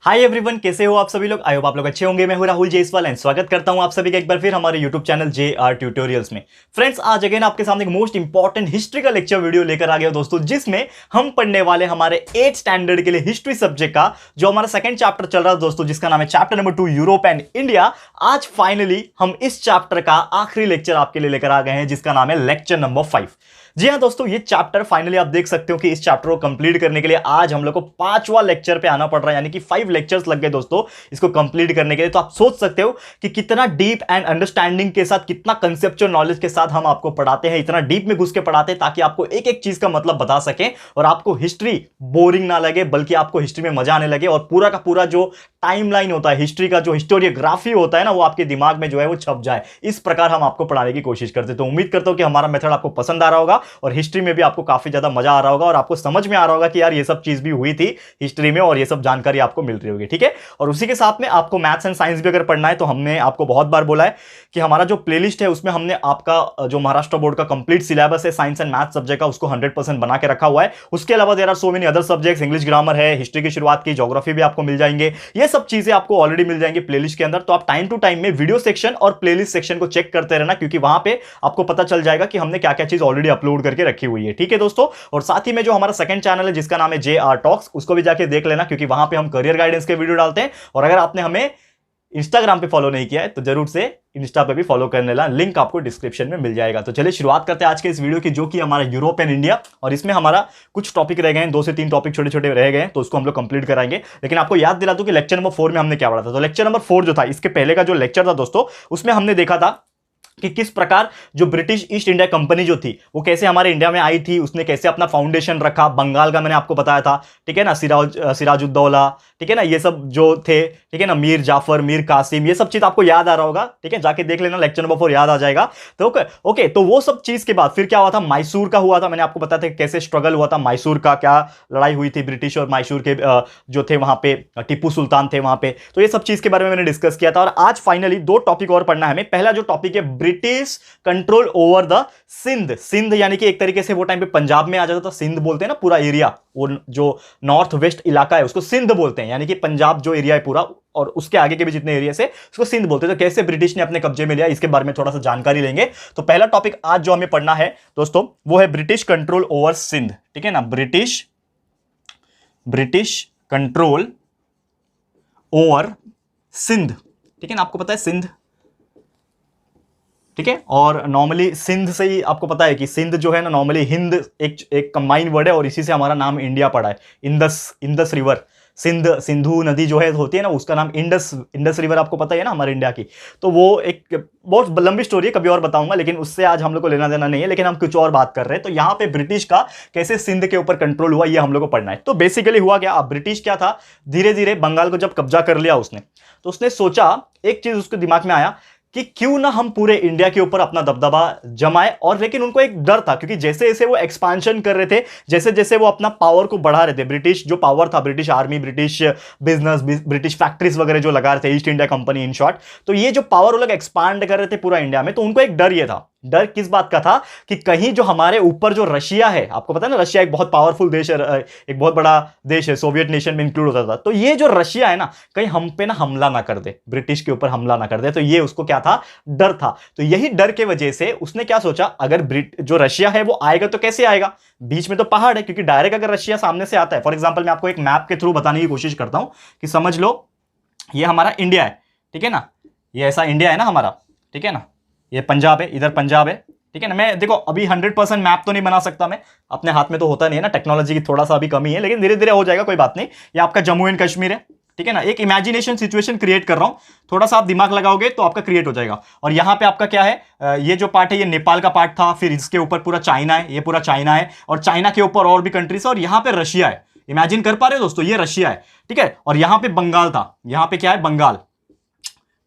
Hi everyone, कैसे हो आप सभी लोग। आई होप आप लोग अच्छे होंगे। मैं हूं राहुल जयसवाल एंड स्वागत करता हूं आप सभी का एक बार फिर हमारे यूट्यूब चैनल JR ट्यूटोरियल्स में। फ्रेंड्स, आज अगेन आपके सामने एक मोस्ट इंपॉर्टेंट हिस्ट्री का लेक्चर वीडियो लेकर आ गया दोस्तों, जिसमें हम पढ़ने वाले हमारे 8th स्टैंडर्ड के लिए हिस्ट्री सब्जेक्ट का जो हमारा सेकंड चैप्टर चल रहा है दोस्तों, जिसका नाम है chapter number 2 Europe and India. आज फाइनली हम इस चैप्टर का आखिरी लेक्चर आपके लिए लेकर आ गए हैं, जिसका नाम है लेक्चर नंबर 5। जी हाँ दोस्तों, ये चैप्टर फाइनली आप देख सकते हो कि इस चैप्टर को कंप्लीट करने के लिए आज हम लोग को 5वां लेक्चर पे आना पड़ रहा है, यानी कि 5 लेक्चर्स लग गए दोस्तों इसको कंप्लीट करने के लिए। तो आप सोच सकते हो कि कितना डीप एंड अंडरस्टैंडिंग के साथ, कितना कंसेप्चुअल नॉलेज के साथ हम आपको पढ़ाते हैं, इतना डीप में घुस के पढ़ाते हैं ताकि आपको एक एक चीज का मतलब बता सकें और आपको हिस्ट्री बोरिंग ना लगे, बल्कि आपको हिस्ट्री में मजा आने लगे और पूरा का पूरा जो टाइमलाइन होता है हिस्ट्री का, जो हिस्टोरियोग्राफी होता है ना, वो आपके दिमाग में जो है वो छप जाए। इस प्रकार हम आपको पढ़ाने की कोशिश करते हैं। तो उम्मीद करता हूं कि हमारा मेथड आपको पसंद आ रहा होगा और हिस्ट्री में भी आपको काफी ज्यादा मजा आ रहा होगा और आपको समझ में आ रहा होगा कि यार ये सब चीज भी हुई थी हिस्ट्री में और ये सब जानकारी आपको मिल रही होगी। ठीक है, और उसी के साथ में आपको मैथ्स एंड साइंस भी अगर पढ़ना है तो हमने आपको बहुत बार बोला है कि हमारा जो प्लेलिस्ट है उसमें हमने आपका जो महाराष्ट्र बोर्ड का कंप्लीट सिलेबस है साइंस एंड मैथ्स सब्जेक्ट का, उसको 100% बना के रखा हुआ है। उसके अलावा there are so many other subjects, English grammar है, हिस्ट्री की शुरुआत की, ज्योग्राफी भी आपको मिल जाएंगे। ये सब चीजें आपको ऑलरेडी मिल जाएंगी प्लेलिस्ट के अंदर। तो आप टाइम टू टाइम में वीडियो सेक्शन और प्लेलिस्ट सेक्शन को चेक करते रहना, क्योंकि वहां पे आपको पता चल जाएगा कि हमने क्या क्या चीज ऑलरेडी अपलोड करके रखी हुई है। ठीक है दोस्तों, और साथ ही में जो हमारा सेकंड चैनल है जिसका नाम है JR टॉक्स, उसको भी जाके देख लेना, क्योंकि वहां पे हम करियर गाइडेंस के वीडियो डालते हैं। और अगर आपने हमें इंस्टाग्राम पे फॉलो नहीं किया है तो जरूर से इंस्टा पे भी फॉलो करने लेना, लिंक आपको डिस्क्रिप्शन में मिल जाएगा। तो चलिए शुरुआत करते हैं आज के इस वीडियो की, जो कि हमारा यूरोप एंड इंडिया, और इसमें हमारा कुछ टॉपिक रह गए हैं, 2 से 3 टॉपिक छोटे छोटे रह गए हैं, तो उसको हम लोग कंप्लीट कराएंगे। लेकिन आपको याद दिला दूं कि लेक्चर नंबर 4 में हमने क्या पढ़ा था। तो लेक्चर नंबर 4 जो था, इसके पहले का जो लेक्चर था दोस्तों, उसमें हमने देखा था कि किस प्रकार जो ब्रिटिश ईस्ट इंडिया कंपनी जो थी वो कैसे हमारे इंडिया में आई थी, उसने कैसे अपना फाउंडेशन रखा। बंगाल का मैंने आपको बताया था, ठीक है ना, सिराजुद्दौला, ठीक है ना, ये सब जो थे, ठीक है ना, मीर जाफर, मीर कासिम, ये सब चीज आपको याद आ रहा होगा। ठीक है, जाके देख लेना, लेक्चर नंबर 4 याद आ जाएगा। तो ओके, तो वो सब चीज के बाद फिर क्या हुआ था, मैसूर का हुआ था। मैंने आपको बताया था कैसे स्ट्रगल हुआ था मैसूर का, क्या लड़ाई हुई थी ब्रिटिश और मैसूर के जो थे वहां पे, टीपू सुल्तान थे वहां पे। तो ये सब चीज के बारे में मैंने डिस्कस किया था। और आज फाइनली 2 टॉपिक और पढ़ना है हमें। पहला जो टॉपिक है, British control over the Sindh. Sindh यानी कि एक तरीके से वो टाइम पे पंजाब में आ जाता था। सिंध बोलते हैं ना पूरा एरिया, वो जो नॉर्थ वेस्ट इलाका है उसको सिंध बोलते हैं, यानी कि पंजाब जो एरिया है पूरा और उसके आगे के भी जितने एरिया से उसको सिंध बोलते हैं। तो कैसे ब्रिटिश ने अपने कब्जे में लिया, इसके बारे में थोड़ा सा जानकारी लेंगे। तो पहला टॉपिक आज जो हमें पढ़ना है दोस्तों, वो है ब्रिटिश कंट्रोल ओवर सिंध। ठीक है ना, ब्रिटिश कंट्रोल ओवर सिंध। ठीक है ना, आपको पता है सिंध, ठीक है। और नॉर्मली सिंध से ही आपको पता है कि सिंध जो है ना, नॉर्मली हिंद एक कंबाइन वर्ड है और इसी से हमारा नाम इंडिया पड़ा है। इंदस रिवर, सिंधु नदी जो है होती है ना, उसका नाम इंडस रिवर आपको पता है ना हमारे इंडिया की। तो वो एक बहुत लंबी स्टोरी है, कभी और बताऊंगा, लेकिन उससे आज हम लोग को लेना देना नहीं है। लेकिन हम कुछ और बात कर रहे हैं। तो यहां पे ब्रिटिश का कैसे सिंध के ऊपर कंट्रोल हुआ, ये हम लोग को पढ़ना है। तो बेसिकली हुआ क्या, अब ब्रिटिश क्या था, धीरे धीरे बंगाल को जब कब्जा कर लिया उसने, तो उसने सोचा, एक चीज उसके दिमाग में आया कि क्यों ना हम पूरे इंडिया के ऊपर अपना दबदबा जमाए। और लेकिन उनको एक डर था, क्योंकि जैसे जैसे वो एक्सपांशन कर रहे थे, जैसे जैसे वो अपना पावर को बढ़ा रहे थे, ब्रिटिश जो पावर था, British army, British business, British factories वगैरह जो लगा रहे थे, east India company in short, तो ये जो पावर वो लोग एक्सपांड कर रहे थे पूरा इंडिया में, तो उनको एक डर ये था। डर किस बात का था कि कहीं जो हमारे ऊपर जो रशिया है, आपको पता है ना रशिया एक बहुत पावरफुल देश है, एक बहुत बड़ा देश है, सोवियत नेशन में इंक्लूड होता था। तो ये जो रशिया है ना, कहीं हम पे ना हमला ना कर दे, ब्रिटिश के ऊपर हमला ना कर दे। तो ये उसको क्या था, डर था। तो यही डर के वजह से उसने क्या सोचा, अगर जो रशिया है वो आएगा तो कैसे आएगा, बीच में तो पहाड़ है, क्योंकि डायरेक्ट अगर रशिया सामने से आता है, फॉर एग्जाम्पल मैं आपको एक मैप के थ्रू बताने की कोशिश करता हूं कि समझ लो ये हमारा इंडिया है, ठीक है ना, ये ऐसा इंडिया है ना हमारा, ठीक है ना, ये पंजाब है, इधर पंजाब है, ठीक है ना। मैं देखो अभी 100% मैप तो नहीं बना सकता, मैं अपने हाथ में तो होता नहीं है ना, टेक्नोलॉजी की थोड़ा सा अभी कमी है, लेकिन धीरे धीरे हो जाएगा, कोई बात नहीं। ये आपका जम्मू एंड कश्मीर है, ठीक है ना, एक इमेजिनेशन सिचुएशन क्रिएट कर रहा हूं, थोड़ा सा आप दिमाग लगाओगे तो आपका क्रिएट हो जाएगा। और यहां पे आपका क्या है, ये जो पार्ट है ये नेपाल का पार्ट था, फिर इसके ऊपर पूरा चाइना है, ये पूरा चाइना है, और चाइना के ऊपर और भी कंट्रीज है, और यहां पे रशिया है। इमेजिन कर पा रहे हो दोस्तों, ये रशिया है, ठीक है। और यहां पे बंगाल था, यहां पे क्या है, बंगाल,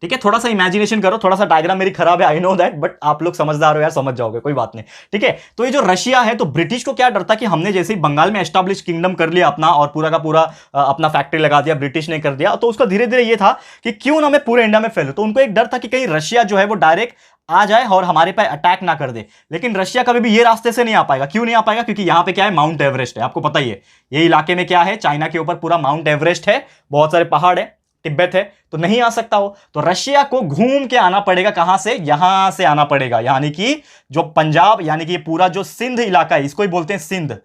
ठीक है, थोड़ा सा इमेजिनेशन करो, थोड़ा सा डायग्राम मेरी खराब है, आई नो दैट, बट आप लोग समझदार हो यार, समझ जाओगे, कोई बात नहीं। ठीक है, तो ये जो रशिया है, तो ब्रिटिश को क्या डर था कि हमने जैसे ही बंगाल में एस्टैब्लिश किंगडम कर लिया अपना और पूरा का पूरा अपना फैक्ट्री लगा दिया, ब्रिटिश ने कर दिया, तो उसका धीरे धीरे ये था कि क्यों ना मैं पूरे इंडिया में फैलूं। तो उनको एक डर था कि कहीं रशिया जो है वो डायरेक्ट आ जाए और हमारे पे अटैक ना कर दे। लेकिन रशिया कभी भी ये रास्ते से नहीं आ पाएगा। क्यों नहीं आ पाएगा? क्योंकि यहां पे क्या है, माउंट एवरेस्ट है, आपको पता ही है। ये इलाके में क्या है, चाइना के ऊपर पूरा माउंट एवरेस्ट है, बहुत सारे पहाड़ है, तिब्बत है, तो नहीं आ सकता हो। तो रशिया को घूम के आना पड़ेगा, कहां से? यहां से आना पड़ेगा, यानी कि जो पंजाब, यानी कि ये पूरा जो सिंध इलाका है, इसको ही बोलते हैं सिंध।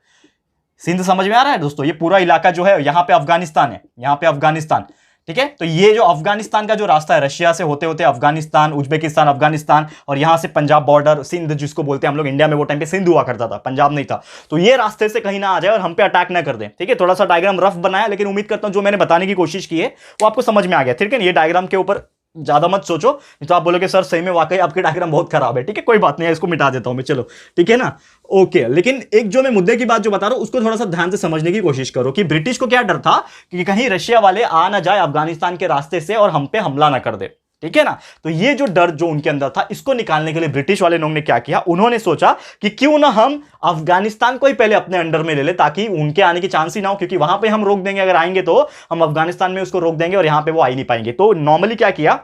सिंध समझ में आ रहा है दोस्तों? ये पूरा इलाका जो है, यहां पे अफगानिस्तान है, यहां पे अफगानिस्तान। ठीक है, तो ये जो अफगानिस्तान का जो रास्ता है, रशिया से होते होते अफगानिस्तान, उज्बेकिस्तान, अफगानिस्तान, और यहां से पंजाब बॉर्डर, सिंध जिसको बोलते हैं हम लोग, इंडिया में वो टाइम पे सिंध हुआ करता था, पंजाब नहीं था। तो ये रास्ते से कहीं ना आ जाए और हम पे अटैक ना कर दे। ठीक है, थोड़ा सा डायग्राम रफ बनाया, लेकिन उम्मीद करता हूं जो मैंने बताने की कोशिश की है वो आपको समझ में आ गया। ठीक है, ये डायग्राम के ऊपर ज्यादा मत सोचो, नहीं तो आप बोलोगे सर सही में वाकई आपके डायग्राम बहुत खराब है। ठीक है, कोई बात नहीं है, इसको मिटा देता हूं मैं, चलो ठीक है ना, ओके। लेकिन एक जो मैं मुद्दे की बात जो बता रहा हूं उसको थोड़ा सा ध्यान से समझने की कोशिश करो कि ब्रिटिश को क्या डर था कि कहीं रशिया वाले आ ना जाए अफगानिस्तान के रास्ते से और हम पे हमला ना कर दे। ठीक है ना, तो ये जो डर जो उनके अंदर था, इसको निकालने के लिए ब्रिटिश वाले लोगों ने क्या किया, उन्होंने सोचा कि क्यों ना हम अफगानिस्तान को ही पहले अपने अंडर में ले ले, ताकि उनके आने की चांस ही ना हो, क्योंकि वहां पे हम रोक देंगे, अगर आएंगे तो हम अफगानिस्तान में उसको रोक देंगे और यहां पे वो आ ही नहीं पाएंगे। तो नॉर्मली क्या किया,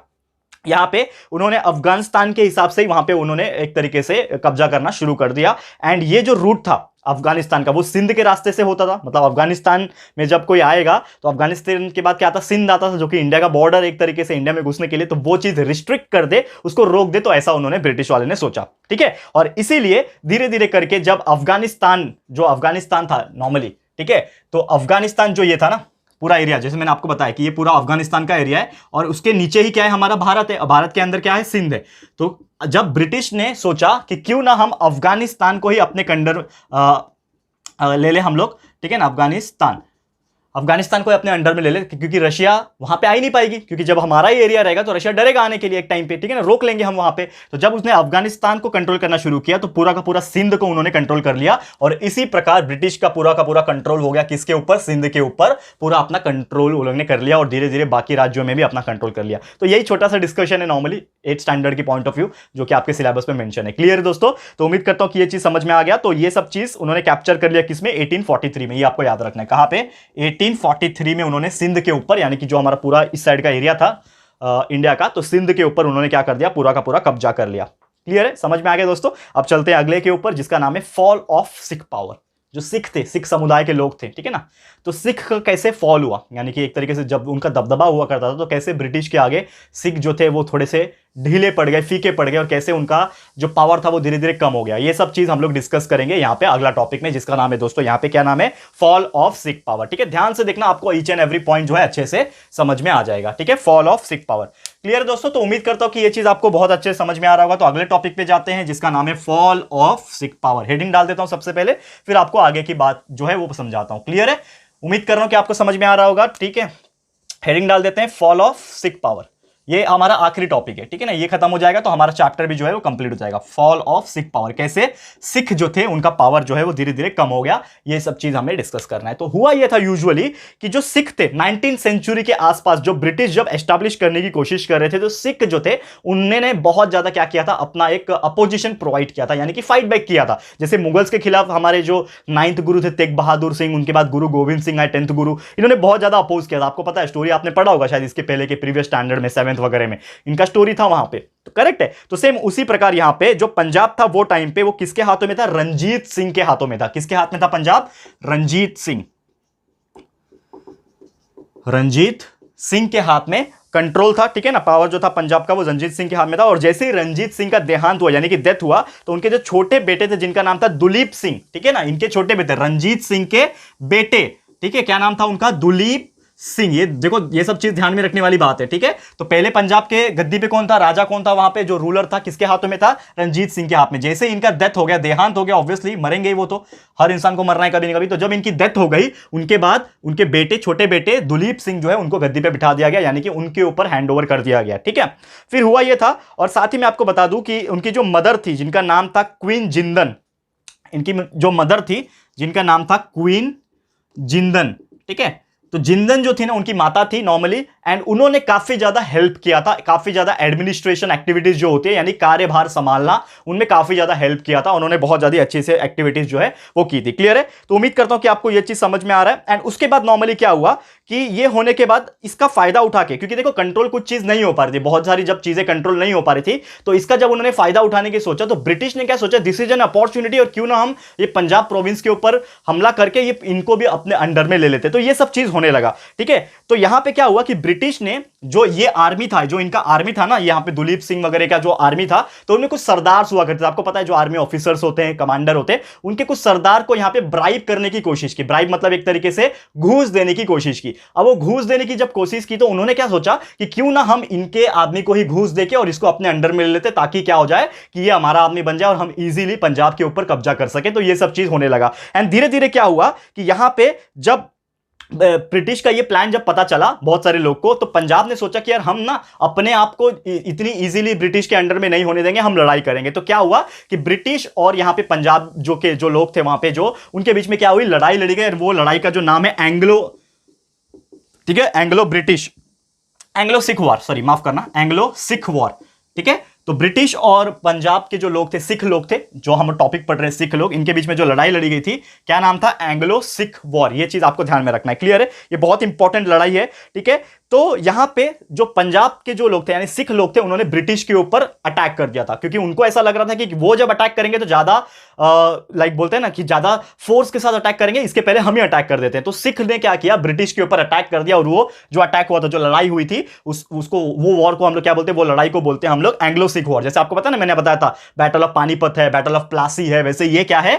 यहां पे उन्होंने अफगानिस्तान के हिसाब से वहां पे उन्होंने एक तरीके से कब्जा करना शुरू कर दिया। एंड ये जो रूट था अफगानिस्तान का, वो सिंध के रास्ते से होता था। मतलब अफगानिस्तान में जब कोई आएगा तो अफगानिस्तान के बाद क्या आता, सिंध आता था, जो कि इंडिया का बॉर्डर एक तरीके से इंडिया में घुसने के लिए, तो वो चीज रिस्ट्रिक्ट कर दे, उसको रोक दे। तो ऐसा उन्होंने ब्रिटिश वाले ने सोचा। ठीक है, और इसीलिए धीरे धीरे करके जब अफगानिस्तान, जो अफगानिस्तान था नॉर्मली, ठीक है, तो अफगानिस्तान जो ये था ना पूरा एरिया, जैसे मैंने आपको बताया कि ये पूरा अफगानिस्तान का एरिया है, और उसके नीचे ही क्या है, हमारा भारत है, भारत के अंदर क्या है, सिंध है। तो जब ब्रिटिश ने सोचा कि क्यों ना हम अफगानिस्तान को ही अपने कंडर ले ले हम लोग, ठीक है ना, अफगानिस्तान को अपने अंडर में ले ले, क्योंकि रशिया वहां पे आ ही नहीं पाएगी, क्योंकि जब हमारा ही एरिया रहेगा तो रशिया डरेगा आने के लिए एक टाइम पे। ठीक है ना, रोक लेंगे हम वहां पे। तो जब उसने अफगानिस्तान को कंट्रोल करना शुरू किया तो पूरा का पूरा सिंध को उन्होंने कंट्रोल कर लिया, और इसी प्रकार ब्रिटिश का पूरा कंट्रोल हो गया, किसके ऊपर, सिंध के ऊपर पूरा अपना कंट्रोल उन्होंने कर लिया, और धीरे धीरे बाकी राज्यों में भी अपना कंट्रोल कर लिया। तो यही छोटा सा डिस्कशन है नॉर्मली 8th स्टैंडर्ड की पॉइंट ऑफ व्यू, जो कि आपके सिलेबस में मेंशन है। क्लियर है दोस्तों? तो उम्मीद करता हूं कि ये चीज समझ में आ गया। तो ये सब चीज उन्होंने कैप्चर कर लिया किसमें, 1843 में। ये आपको याद रखना है, कहां पे, 1843 में उन्होंने सिंध के ऊपर, यानी कि जो हमारा पूरा इस साइड का एरिया था इंडिया का, तो सिंध के ऊपर उन्होंने क्या कर दिया, पूरा का पूरा कब्जा कर लिया। क्लियर है, समझ में आ गया दोस्तों? अब चलते हैं अगले के ऊपर, जिसका नाम है फॉल ऑफ सिख पावर। जो सिख थे, सिख समुदाय के लोग थे, ठीक है ना, तो सिख का कैसे फॉल हुआ, यानी कि एक तरीके से जब उनका दबदबा हुआ करता था, तो कैसे ब्रिटिश के आगे सिख जो थे वो थोड़े से ढीले पड़ गए, फीके पड़ गए, और कैसे उनका जो पावर था वो धीरे धीरे कम हो गया। ये सब चीज हम लोग डिस्कस करेंगे यहाँ पे अगला टॉपिक में, जिसका नाम है दोस्तों, यहाँ पे क्या नाम है, फॉल ऑफ सिख पावर। ठीक है, ध्यान से देखना, आपको ईच एंड एवरी पॉइंट जो है अच्छे से समझ में आ जाएगा। ठीक है, fall of Sikh power. Clear दोस्तों? तो उम्मीद करता हूं कि ये चीज आपको बहुत अच्छे समझ में आ रहा होगा। तो अगले टॉपिक पे जाते हैं, जिसका नाम है fall of Sikh power. Heading डाल देता हूं सबसे पहले, फिर आपको आगे की बात जो है वो समझाता हूं। क्लियर है? उम्मीद कर रहा हूं कि आपको समझ में आ रहा होगा। ठीक है, हेडिंग डाल देते हैं फॉल ऑफ सिख पावर। ये हमारा आखिरी टॉपिक है, ठीक है ना, ये खत्म हो जाएगा तो हमारा चैप्टर भी जो है वो कंप्लीट हो जाएगा। फॉल ऑफ सिख पावर, कैसे सिख जो थे उनका पावर जो है वो धीरे धीरे कम हो गया, ये सब चीज हमें डिस्कस करना है। तो हुआ ये था यूजुअली कि जो सिख थे 19th सेंचुरी के आसपास, जो ब्रिटिश जब एस्टैब्लिश करने की कोशिश कर रहे थे, तो सिख जो थे उन्होंने बहुत ज्यादा क्या किया था, अपना एक अपोजिशन प्रोवाइड किया था, यानी कि फाइट बैक किया था। जैसे मुगल्स के खिलाफ हमारे जो 9th गुरु थे तेग बहादुर सिंह, उनके बाद गुरु गोविंद सिंह आए 10th गुरु, इन्होंने बहुत ज्यादा अपोज किया था। आपको पता है, स्टोरी आपने पढ़ा होगा शायद इसके पहले के प्रीवियस स्टैंडर्ड में, 7th वगैरह में इनका स्टोरी था वहां पे, तो करेक्ट है। तो सेम उसी प्रकार यहां पे जो पंजाब था वो टाइम पे वो किसके हाथों में था, रंजीत सिंह के हाथों में था। किसके हाथ में था पंजाब, रंजीत सिंह, रंजीत सिंह के हाथ में कंट्रोल था। ठीक है ना, पावर जो था पंजाब का वो रंजीत सिंह के हाथ में था। और जैसे ही रंजीत सिंह का देहांत हुआ, यानी कि डेथ हुआ, तो उनके जो छोटे बेटे थे जिनका नाम था दुलीप सिंह, ठीक है ना, इनके छोटे बेटे रंजीत सिंह के बेटे, ठीक है, क्या नाम था उनका, दुलीप सिंह। ये देखो, ये सब चीज ध्यान में रखने वाली बात है। ठीक है, तो पहले पंजाब के गद्दी पे कौन था, राजा कौन था वहां पे, जो रूलर था, किसके हाथों में था, रंजीत सिंह के हाथ में। जैसे इनका डेथ हो गया, देहांत हो गया, ऑब्वियसली मरेंगे ही, वो तो हर इंसान को मरना है कभी ना कभी। तो जब इनकी डेथ हो गई, उनके बाद उनके बेटे, छोटे बेटे दुलीप सिंह जो है उनको गद्दी पे बिठा दिया गया, यानी कि उनके ऊपर हैंड ओवर कर दिया गया। ठीक है, फिर हुआ यह था, और साथ ही मैं आपको बता दूं कि उनकी जो मदर थी जिनका नाम था क्वीन जिंदन, इनकी जो मदर थी जिनका नाम था क्वीन जिंदन, ठीक है, तो जिंदन जो थी ना उनकी माता थी नॉर्मली, एंड उन्होंने काफी ज्यादा हेल्प किया था, काफी ज्यादा एडमिनिस्ट्रेशन एक्टिविटीज जो होती है यानी कार्यभार संभालना, उनमें काफी ज्यादा हेल्प किया था, उन्होंने बहुत ज्यादा अच्छे से एक्टिविटीज जो है वो की थी। क्लियर है? तो उम्मीद करता हूं कि आपको ये चीज समझ में आ रहा है। एंड उसके बाद नॉर्मली क्या हुआ कि ये होने के बाद इसका फायदा उठा के, क्योंकि देखो कंट्रोल कुछ चीज नहीं हो पा रही थी, बहुत सारी जब चीजें कंट्रोल नहीं हो पा रही थी, तो इसका जब उन्होंने फायदा उठाने की सोचा तो ब्रिटिश ने क्या सोचा, दिस इज एन अपॉर्चुनिटी, और क्यों ना हम ये पंजाब प्रोविंस के ऊपर हमला करके ये इनको भी अपने अंडर में ले लेते। तो ये सब चीज होने लगा। ठीक है, तो यहां पे क्या हुआ कि ब्रिटिश ने जो ये आर्मी था, जो इनका आर्मी था ना, यहां पे दुलीप सिंह वगैरह का जो आर्मी था, तो उनमें कुछ सरदार हुआ करते थे, आपको पता है जो आर्मी ऑफिसर्स होते हैं, कमांडर होते हैं, उनके कुछ सरदार को यहां पे ब्राइब करने की कोशिश की। ब्राइब मतलब एक तरीके से घूस देने की कोशिश की। अब वो घूस देने की जब कोशिश की तो उन्होंने क्या सोचा कि क्यों ना हम इनके आदमी को ही घूस देके और इसको अपने अंडर में ले लेते, ताकि क्या हो जाए कि ये हमारा आदमी बन जाए और हम इजीली पंजाब के ऊपर कब्जा कर सके। तो ये सब चीज होने लगा। एंड धीरे धीरे क्या हुआ कि यहां पे जब ब्रिटिश का ये प्लान जब पता चला बहुत सारे लोग को, तो पंजाब ने सोचा कि यार हम ना अपने आप को इतनी इजीली ब्रिटिश के अंडर में नहीं होने देंगे, हम लड़ाई करेंगे। तो क्या हुआ कि ब्रिटिश और यहां पे पंजाब जो लोग थे वहां पे, जो उनके बीच में क्या हुई, लड़ाई लड़ी गई। वो लड़ाई का जो नाम है एंग्लो, ठीक है, Anglo British, Anglo Sikh war, sorry माफ करना, एंग्लो सिख वॉर। ठीक है, तो ब्रिटिश और पंजाब के जो लोग थे, सिख लोग थे, जो हम टॉपिक पढ़ रहे हैं सिख लोग, इनके बीच में जो लड़ाई लड़ी गई थी, क्या नाम था, एंग्लो सिख वॉर। ये चीज आपको ध्यान में रखना है। क्लियर है? ये बहुत इंपॉर्टेंट लड़ाई है। ठीक है, तो यहां पे जो पंजाब के जो लोग थे यानी सिख लोग थे, उन्होंने ब्रिटिश के ऊपर अटैक कर दिया था, क्योंकि उनको ऐसा लग रहा था कि वो जब अटैक करेंगे तो ज्यादा लाइक बोलते हैं ना कि ज्यादा फोर्स के साथ अटैक करेंगे, इसके पहले हम ही अटैक कर देते हैं। तो सिख ने क्या किया, ब्रिटिश के ऊपर अटैक कर दिया, और वो जो अटैक हुआ था, जो लड़ाई हुई थी, उसको, वो वॉर को हम लोग क्या बोलते हैं, वो लड़ाई को बोलते हैं हम लोग एंग्लो सिख वॉर। जैसे आपको पता ना, मैंने बताया था बैटल ऑफ पानीपत है, बैटल ऑफ प्लासी है, वैसे ये क्या है,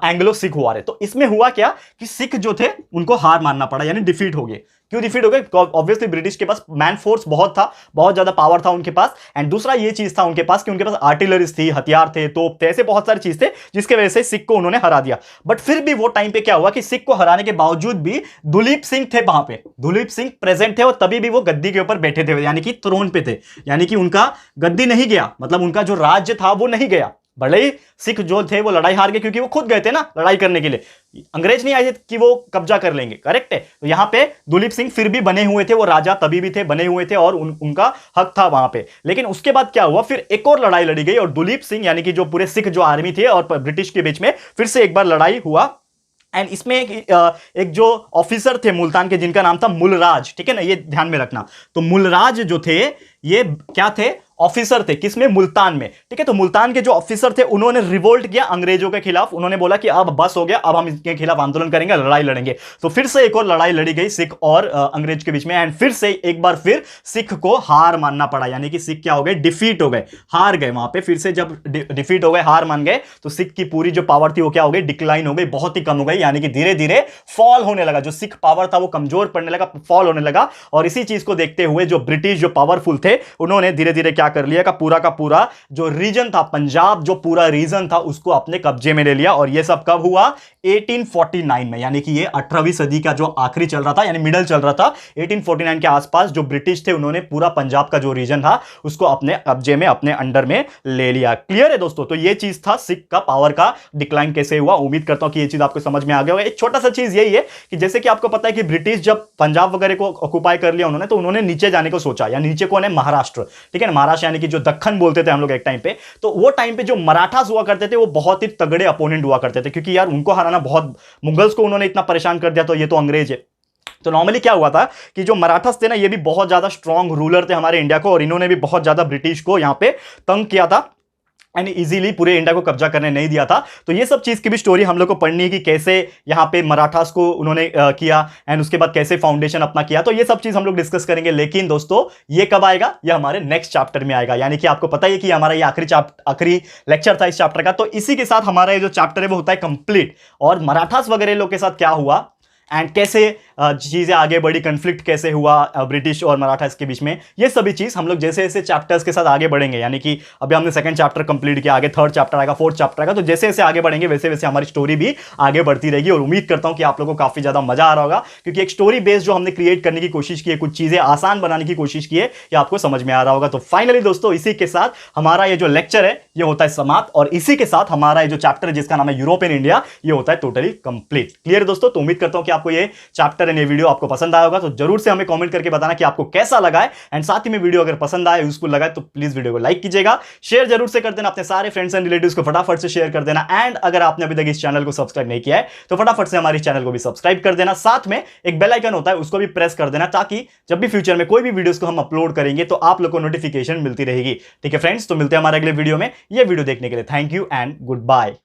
एंग्लो सिख वॉर है। तो इसमें हुआ क्या कि सिख जो थे उनको हार मानना पड़ा, यानी डिफीट हो गए। क्यों डिफीट हो गए? ऑब्वियसली ब्रिटिश के पास मैन फोर्स बहुत था, बहुत ज्यादा पावर था उनके पास। एंड दूसरा ये चीज था उनके पास कि उनके पास आर्टिलरीज थी, हथियार थे, तोप थे, ऐसे बहुत सारी चीज थे, जिसके वजह से सिख को उन्होंने हरा दिया। बट फिर भी वो टाइम पे क्या हुआ कि सिख को हराने के बावजूद भी दुलीप सिंह थे वहां पे, दुलीप सिंह प्रेजेंट थे, और तभी भी वो गद्दी के ऊपर बैठे थे, यानी कि थ्रोन पे थे, यानी कि उनका गद्दी नहीं गया, मतलब उनका जो राज्य था वो नहीं गया। भले ही सिख जो थे वो लड़ाई हार गए, क्योंकि वो खुद गए थे ना लड़ाई करने के लिए, अंग्रेज नहीं आए थे कि वो कब्जा कर लेंगे। करेक्ट है? तो यहां पे दुलीप सिंह फिर भी बने हुए थे, वो राजा तभी भी थे, बने हुए थे, और उनका हक था वहां पे। लेकिन उसके बाद क्या हुआ, फिर एक और लड़ाई लड़ी गई, और दुलीप सिंह यानी कि जो पूरे सिख जो आर्मी थे और ब्रिटिश के बीच में फिर से एक बार लड़ाई हुआ। एंड इसमें एक जो ऑफिसर थे मुल्तान के, जिनका नाम था मुलराज। ठीक है ना, ये ध्यान में रखना। तो मुलराज जो थे, ये क्या थे, ऑफिसर थे, किसमें, मुल्तान में। ठीक है, तो मुल्तान के जो ऑफिसर थे उन्होंने रिवोल्ट किया अंग्रेजों के खिलाफ। उन्होंने बोला कि अब बस हो गया, अब हम इसके खिलाफ आंदोलन करेंगे, लड़ाई लड़ेंगे। तो फिर से एक और लड़ाई लड़ी गई सिख और अंग्रेज के बीच में, एंड फिर से एक बार फिर सिख को हार मानना पड़ा, यानी कि सिख क्या हो गए, डिफीट हो गए, हार गए वहां पे। फिर से जब डिफीट हो गए, हार मान गए, तो सिख की पूरी जो पावर थी वो क्या हो गई, डिक्लाइन हो गई, बहुत ही कम हो गई, यानी कि धीरे धीरे फॉल होने लगा। जो सिख पावर था वो कमजोर पड़ने लगा, फॉल होने लगा। और इसी चीज को देखते हुए जो ब्रिटिश जो पावरफुल थे, उन्होंने धीरे धीरे क्या कर लिया, पूरा पूरा जो रीजन था, पंजाब जो पूरा रीजन था, उसको अपने कब्जे में ले लिया। और ये सब कब हुआ, 1849 में, यानी कि ये 18वीं सदी का जो आखिरी चल रहा था, यानी मिडल चल रहा था, 1849 के आसपास जो ब्रिटिश थे उन्होंने पूरा पंजाब का जो रीजन था उसको अपने कब्जे में, अपने अंडर में ले लिया। क्लियर है दोस्तों? तो ये चीज था सिख का पावर का डिक्लाइन कैसे हुआ। उम्मीद करता हूं कि ये चीज आपको समझ में आ गया होगा। एक छोटा सा चीज यही है कि जैसे कि आपको पता है कि ब्रिटिश जब पंजाब वगैरह को ऑक्युपाई कर लिया उन्होंने, तो उन्होंने नीचे जाने को सोचा, या नीचे कौन है, महाराष्ट्र। ठीक है ना, महाराष्ट्र यानी कि जो दक्खन बोलते थे हम लोग एक टाइम पे। तो वो टाइम पे जो मराठास हुआ करते थे वो बहुत ही तगड़े अपोनेंट हुआ करते थे, क्योंकि यार उनको हराना बहुत, मुगल्स को उन्होंने इतना परेशान कर दिया, तो ये तो अंग्रेज है। तो नॉर्मली क्या हुआ था कि जो मराठास थे ना, ये भी बहुत ज्यादा स्ट्रॉन्ग रूलर थे हमारे इंडिया को, और इन्होंने भी बहुत ज्यादा ब्रिटिश को यहां पे तंग किया था, एंड इजीली पूरे इंडिया को कब्जा करने नहीं दिया था। तो ये सब चीज की भी स्टोरी हम लोग को पढ़नी है कि कैसे यहाँ पे मराठास को उन्होंने किया, एंड उसके बाद कैसे फाउंडेशन अपना किया। तो ये सब चीज हम लोग डिस्कस करेंगे। लेकिन दोस्तों ये कब आएगा, ये हमारे नेक्स्ट चैप्टर में आएगा, यानी कि आपको पता है कि हमारा ये आखिरी लेक्चर था इस चैप्टर का। तो इसी के साथ हमारा ये जो चैप्टर है वो होता है कंप्लीट। और मराठास वगैरह लोग के साथ क्या हुआ एंड कैसे चीजें आगे बढ़ी, कन्फ्लिक्ट कैसे हुआ ब्रिटिश और मराठास के बीच में, ये सभी चीज हम लोग जैसे जैसे चैप्टर्स के साथ आगे बढ़ेंगे, यानी कि अभी हमने सेकंड चैप्टर कंप्लीट किया, आगे थर्ड चैप्टर आएगा, फोर्थ चैप्टर आएगा। तो जैसे जैसे आगे बढ़ेंगे वैसे वैसे हमारी स्टोरी भी आगे बढ़ती रहेगी। और उम्मीद करता हूं कि आप लोगों को काफी ज्यादा मजा आ रहा होगा, क्योंकि एक स्टोरी बेस्ड जो हमने क्रिएट करने की कोशिश की है, कुछ चीजें आसान बनाने की कोशिश की है, ये आपको समझ में आ रहा होगा। तो फाइनली दोस्तों इसी के साथ हमारा ये जो लेक्चर है ये होता है समाप्त, और इसी के साथ हमारा ये जो चैप्टर है जिसका नाम है यूरोप इन इंडिया, ये होता है टोटली कंप्लीट। क्लियर दोस्तों? तो उम्मीद करता हूं कि आपको ये चैप्टर एंड ये वीडियो आपको पसंद आया होगा, तो जरूर से हमें कमेंट करके बताना कि आपको कैसा लगा है। एंड साथ ही में वीडियो अगर पसंद आया, यूजफुल लगा है, तो प्लीज वीडियो को लाइक कीजिएगा, शेयर जरूर से कर देना अपने सारे फ्रेंड्स एंड रिलेटिव्स को, फटाफट से शेयर कर देना। एंड अगर आपने अभी तक इस चैनल को सब्सक्राइब नहीं किया है तो फटाफट से हमारे चैनल को भी सब्सक्राइब कर देना, साथ में एक बेल आइकन होता है उसको भी प्रेस कर देना, ताकि जब भी फ्यूचर में कोई भी वीडियोस को हम अपलोड करेंगे तो आप लोग को नोटिफिकेशन मिलती रहेगी। ठीक है फ्रेंड्स, तो मिलते हैं हमारे अगले वीडियो में। ये वीडियो देखने के लिए thank you and good bye.